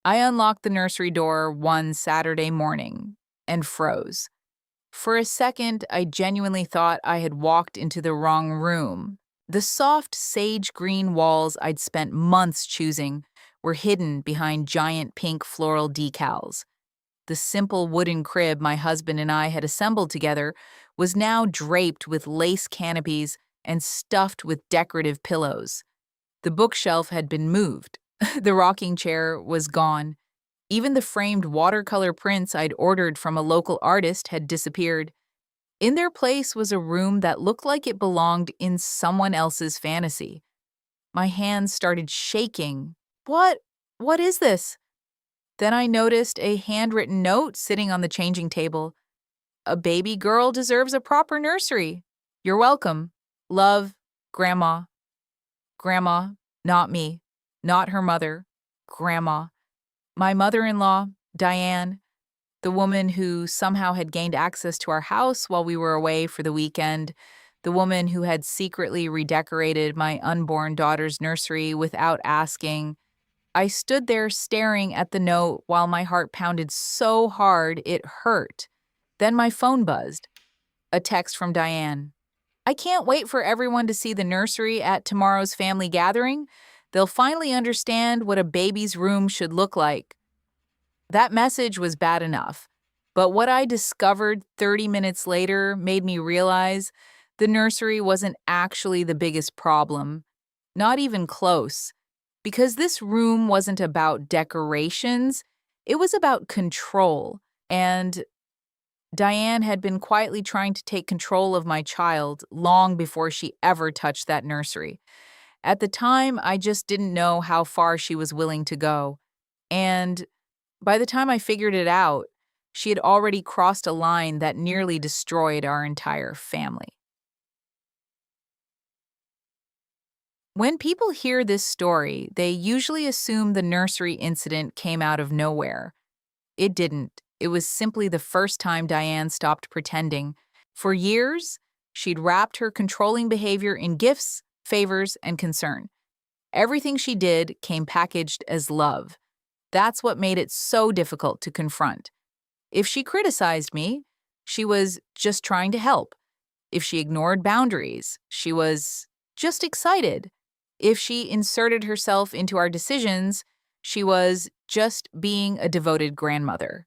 I unlocked the nursery door one Saturday morning and froze. For a second, I genuinely thought I had walked into the wrong room. The soft sage green walls I'd spent months choosing were hidden behind giant pink floral decals. The simple wooden crib my husband and I had assembled together was now draped with lace canopies and stuffed with decorative pillows. The bookshelf had been moved. The rocking chair was gone. Even the framed watercolor prints I'd ordered from a local artist had disappeared. In their place was a room that looked like it belonged in someone else's fantasy. My hands started shaking. What is this? Then I noticed a handwritten note sitting on the changing table. A baby girl deserves a proper nursery. You're welcome. Love, Grandma. Grandma, not me. Not her mother. Grandma. My mother-in-law, Diane, the woman who somehow had gained access to our house while we were away for the weekend, the woman who had secretly redecorated my unborn daughter's nursery without asking. I stood there staring at the note while my heart pounded so hard it hurt. Then my phone buzzed. A text from Diane. I can't wait for everyone to see the nursery at tomorrow's family gathering. They'll finally understand what a baby's room should look like. That message was bad enough, but what I discovered 30 minutes later made me realize the nursery wasn't actually the biggest problem. Not even close. Because this room wasn't about decorations, it was about control. And Diane had been quietly trying to take control of my child long before she ever touched that nursery. At the time, I just didn't know how far she was willing to go. And by the time I figured it out, she had already crossed a line that nearly destroyed our entire family. When people hear this story, they usually assume the nursery incident came out of nowhere. It didn't. It was simply the first time Diane stopped pretending. For years, she'd wrapped her controlling behavior in gifts, favors, and concern. Everything she did came packaged as love. That's what made it so difficult to confront. If she criticized me, she was just trying to help. If she ignored boundaries, she was just excited. If she inserted herself into our decisions, she was just being a devoted grandmother.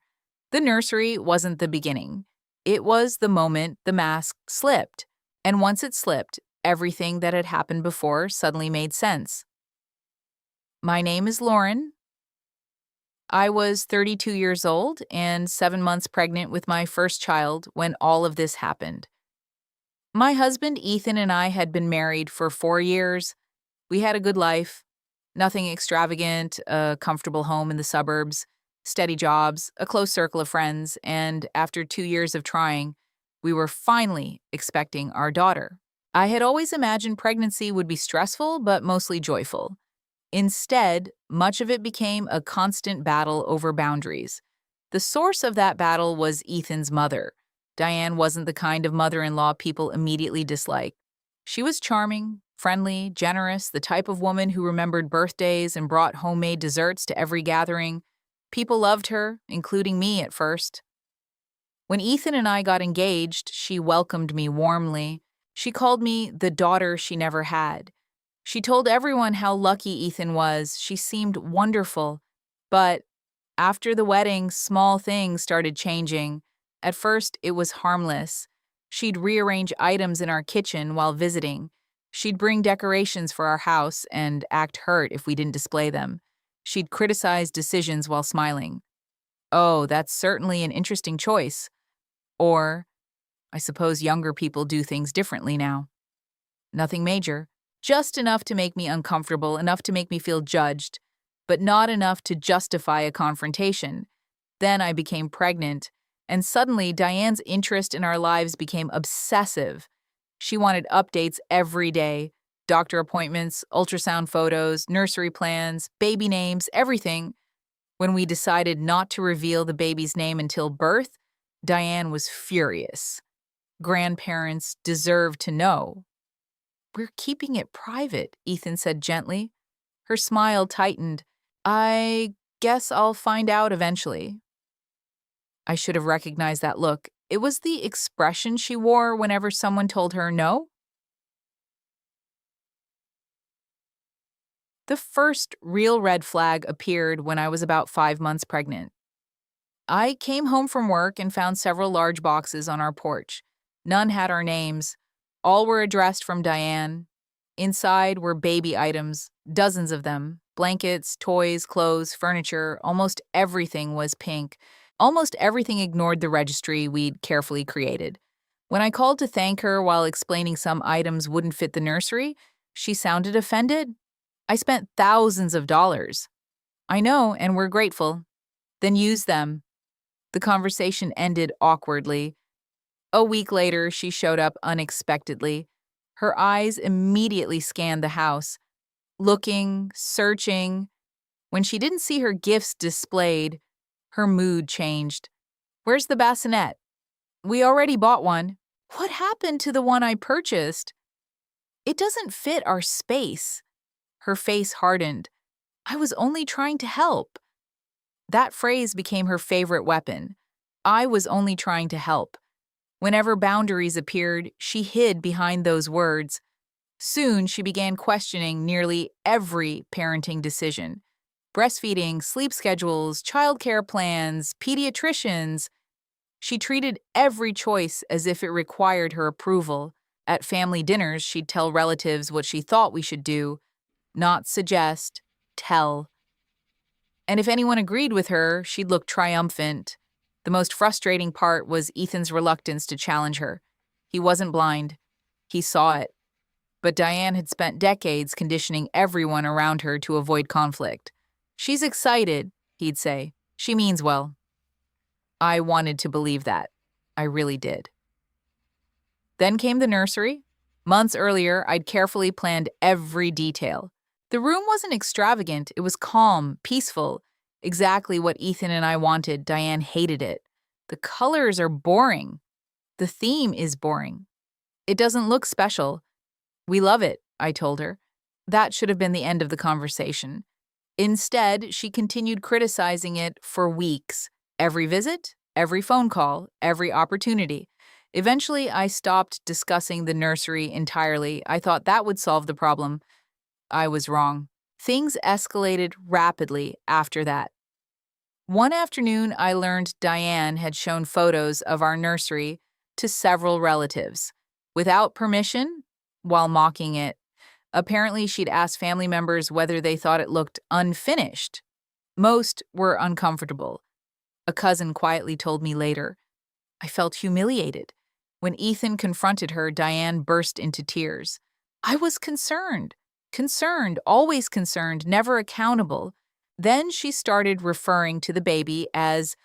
The nursery wasn't the beginning. It was the moment the mask slipped. And once it slipped, everything that had happened before suddenly made sense. My name is Lauren. I was 32 years old and 7 months pregnant with my first child when all of this happened. My husband, Ethan, and I had been married for 4 years. We had a good life, nothing extravagant, a comfortable home in the suburbs, steady jobs, a close circle of friends, and after 2 years of trying, we were finally expecting our daughter. I had always imagined pregnancy would be stressful but mostly joyful. Instead, much of it became a constant battle over boundaries. The source of that battle was Ethan's mother. Diane wasn't the kind of mother-in-law people immediately disliked. She was charming, friendly, generous, the type of woman who remembered birthdays and brought homemade desserts to every gathering. People loved her, including me at first. When Ethan and I got engaged, she welcomed me warmly. She called me the daughter she never had. She told everyone how lucky Ethan was. She seemed wonderful. But after the wedding, small things started changing. At first, it was harmless. She'd rearrange items in our kitchen while visiting. She'd bring decorations for our house and act hurt if we didn't display them. She'd criticize decisions while smiling. Oh, that's certainly an interesting choice. Or, I suppose younger people do things differently now. Nothing major. Just enough to make me uncomfortable, enough to make me feel judged, but not enough to justify a confrontation. Then I became pregnant, and suddenly Diane's interest in our lives became obsessive. She wanted updates every day, doctor appointments, ultrasound photos, nursery plans, baby names, everything. When we decided not to reveal the baby's name until birth, Diane was furious. Grandparents deserve to know. We're keeping it private, Ethan said gently. Her smile tightened. I Guess I'll find out eventually. I should have recognized that look. It was the expression she wore whenever someone told her no. The first real red flag appeared when I was about 5 months pregnant. I came home from work and found several large boxes on our porch. None had our names. All were addressed from Diane. Inside were baby items, dozens of them. Blankets, toys, clothes, furniture, almost everything was pink. Almost everything ignored the registry we'd carefully created. When I called to thank her while explaining some items wouldn't fit the nursery, she sounded offended. I spent thousands of dollars. I know, and we're grateful. Then use them. The conversation ended awkwardly. A week later, she showed up unexpectedly. Her eyes immediately scanned the house, looking, searching. When she didn't see her gifts displayed, her mood changed. Where's the bassinet? We already bought one. What happened to the one I purchased? It doesn't fit our space. Her face hardened. I was only trying to help. That phrase became her favorite weapon. I was only trying to help. Whenever boundaries appeared, she hid behind those words. Soon, she began questioning nearly every parenting decision. Breastfeeding, sleep schedules, childcare plans, pediatricians. She treated every choice as if it required her approval. At family dinners, she'd tell relatives what she thought we should do, not suggest, tell. And if anyone agreed with her, she'd look triumphant. The most frustrating part was Ethan's reluctance to challenge her. He wasn't blind. He saw it. But Diane had spent decades conditioning everyone around her to avoid conflict. She's excited, he'd say. She means well. I wanted to believe that. I really did. Then came the nursery. Months earlier, I'd carefully planned every detail. The room wasn't extravagant. It was calm, peaceful. Exactly what Ethan and I wanted. Diane hated it. The colors are boring. The theme is boring. It doesn't look special. We love it, I told her. That should have been the end of the conversation. Instead, she continued criticizing it for weeks. Every visit, every phone call, every opportunity. Eventually, I stopped discussing the nursery entirely. I thought that would solve the problem. I was wrong. Things escalated rapidly after that. One afternoon, I learned Diane had shown photos of our nursery to several relatives, without permission, while mocking it. Apparently, she'd asked family members whether they thought it looked unfinished. Most were uncomfortable. A cousin quietly told me later. I felt humiliated. When Ethan confronted her, Diane burst into tears. I was concerned. Concerned, always concerned, never accountable. Then she started referring to the baby as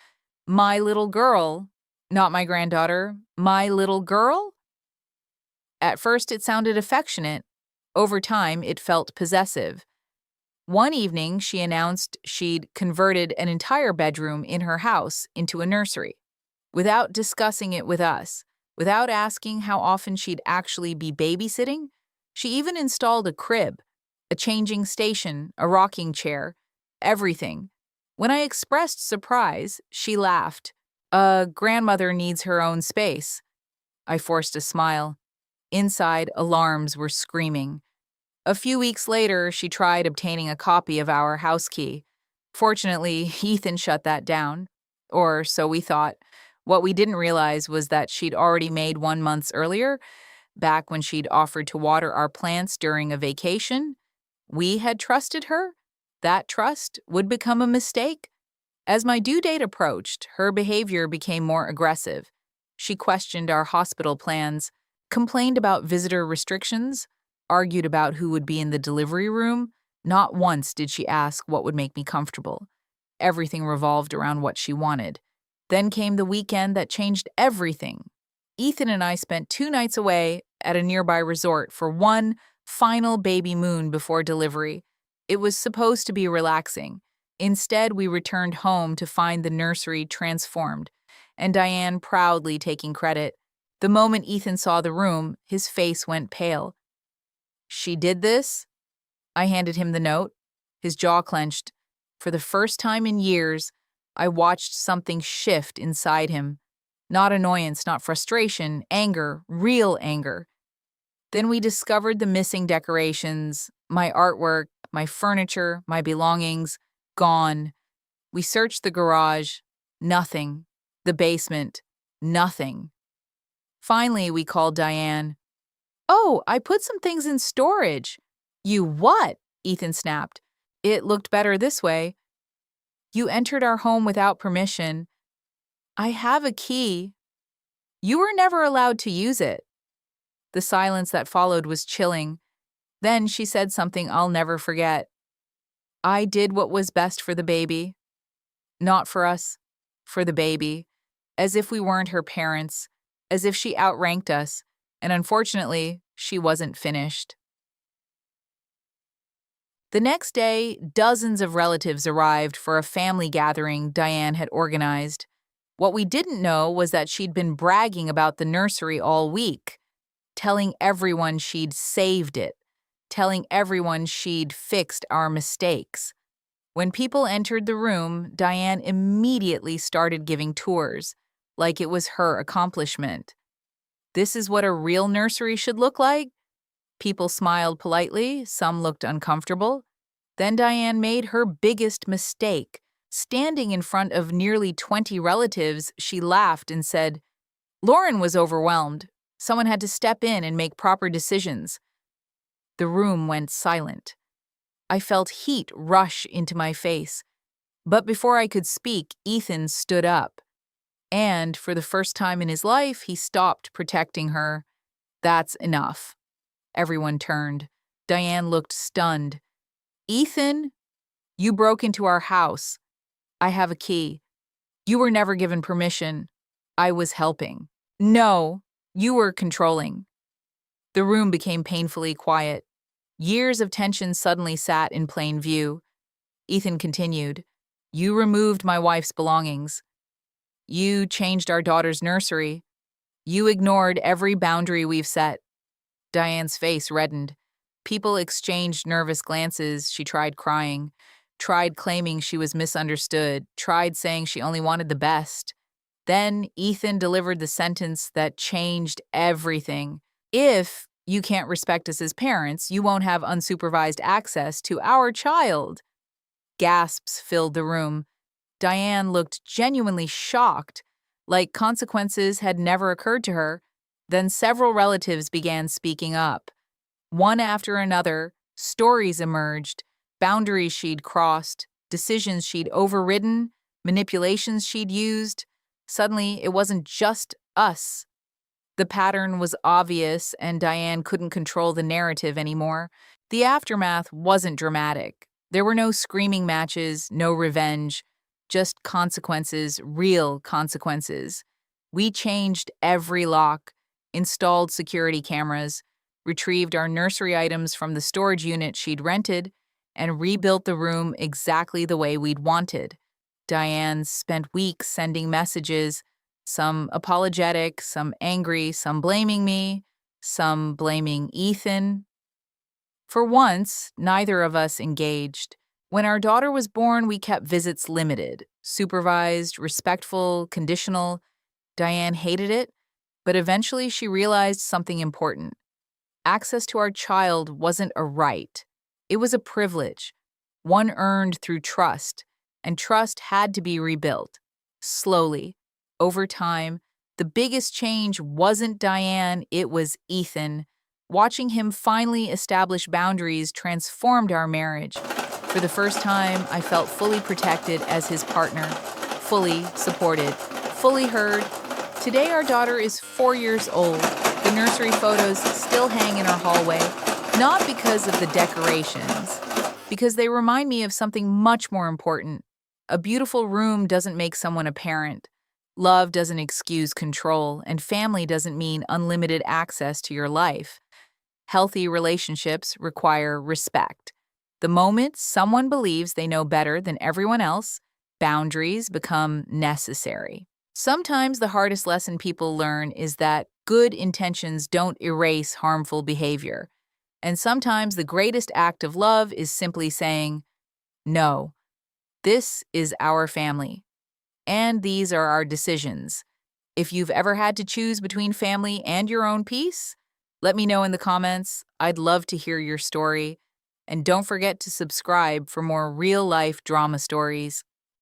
my little girl, not my granddaughter, my little girl. At first, it sounded affectionate. Over time, it felt possessive. One evening, she announced she'd converted an entire bedroom in her house into a nursery, without discussing it with us, without asking how often she'd actually be babysitting. She even installed a crib, a changing station, a rocking chair, everything. When I expressed surprise, she laughed. Grandmother needs her own space. I forced a smile. Inside, alarms were screaming. A few weeks later, she tried obtaining a copy of our house key. Fortunately, Ethan shut that down. Or so we thought. What we didn't realize was that she'd already made one months earlier, back when she'd offered to water our plants during a vacation. We had trusted her. That trust would become a mistake. As my due date approached, her behavior became more aggressive. She questioned our hospital plans, complained about visitor restrictions, argued about who would be in the delivery room. Not once did she ask what would make me comfortable. Everything revolved around what she wanted. Then came the weekend that changed everything. Ethan and I spent 2 nights away at a nearby resort for one final baby moon before delivery. It was supposed to be relaxing. Instead, we returned home to find the nursery transformed, and Diane proudly taking credit. The moment Ethan saw the room, his face went pale. She did this? I handed him the note. His jaw clenched. For the first time in years, I watched something shift inside him. Not annoyance, not frustration, anger, real anger. Then we discovered the missing decorations, my artwork, my furniture, my belongings, gone. We searched the garage, nothing. The basement, nothing. Finally, we called Diane. "Oh, I put some things in storage." "You what?" Ethan snapped. "It looked better this way." "You entered our home without permission." "I have a key." "You were never allowed to use it." The silence that followed was chilling. Then she said something I'll never forget. "I did what was best for the baby." Not for us, for the baby. As if we weren't her parents, as if she outranked us, and unfortunately, she wasn't finished. The next day, dozens of relatives arrived for a family gathering Diane had organized. What we didn't know was that she'd been bragging about the nursery all week, telling everyone she'd saved it, telling everyone she'd fixed our mistakes. When people entered the room, Diane immediately started giving tours, like it was her accomplishment. "This is what a real nursery should look like?" People smiled politely, some looked uncomfortable. Then Diane made her biggest mistake. Standing in front of nearly 20 relatives, she laughed and said, "Lauren was overwhelmed. Someone had to step in and make proper decisions." The room went silent. I felt heat rush into my face. But before I could speak, Ethan stood up. And for the first time in his life, he stopped protecting her. "That's enough." Everyone turned. Diane looked stunned. "Ethan, you broke into our house. I have a key. You were never given permission. I was helping." "No, you were controlling." The room became painfully quiet. Years of tension suddenly sat in plain view. Ethan continued, "You removed my wife's belongings. You changed our daughter's nursery. You ignored every boundary we've set." Diane's face reddened. People exchanged nervous glances. She tried crying, tried claiming she was misunderstood, tried saying she only wanted the best. Then Ethan delivered the sentence that changed everything. "If you can't respect us as parents, you won't have unsupervised access to our child." Gasps filled the room. Diane looked genuinely shocked, like consequences had never occurred to her. Then several relatives began speaking up. One after another, stories emerged, boundaries she'd crossed, decisions she'd overridden, manipulations she'd used. Suddenly, it wasn't just us. The pattern was obvious, and Diane couldn't control the narrative anymore. The aftermath wasn't dramatic. There were no screaming matches, no revenge, just consequences, real consequences. We changed every lock, installed security cameras, retrieved our nursery items from the storage unit she'd rented, and rebuilt the room exactly the way we'd wanted. Diane spent weeks sending messages, some apologetic, some angry, some blaming me, some blaming Ethan. For once, neither of us engaged. When our daughter was born, we kept visits limited, supervised, respectful, conditional. Diane hated it, but eventually she realized something important. Access to our child wasn't a right. It was a privilege, one earned through trust, and trust had to be rebuilt. Slowly, over time. The biggest change wasn't Diane, it was Ethan. Watching him finally establish boundaries transformed our marriage. For the first time, I felt fully protected as his partner, fully supported, fully heard. Today, our daughter is 4 years old. The nursery photos still hang in our hallway, not because of the decorations, because they remind me of something much more important. A beautiful room doesn't make someone a parent. Love doesn't excuse control, and family doesn't mean unlimited access to your life. Healthy relationships require respect. The moment someone believes they know better than everyone else, boundaries become necessary. Sometimes the hardest lesson people learn is that good intentions don't erase harmful behavior. And sometimes the greatest act of love is simply saying, "No, This is our family, and these are our decisions. If you've ever had to choose between family and your own peace, let me know in the comments. I'd love to hear your story. And don't forget to subscribe for more real life drama stories.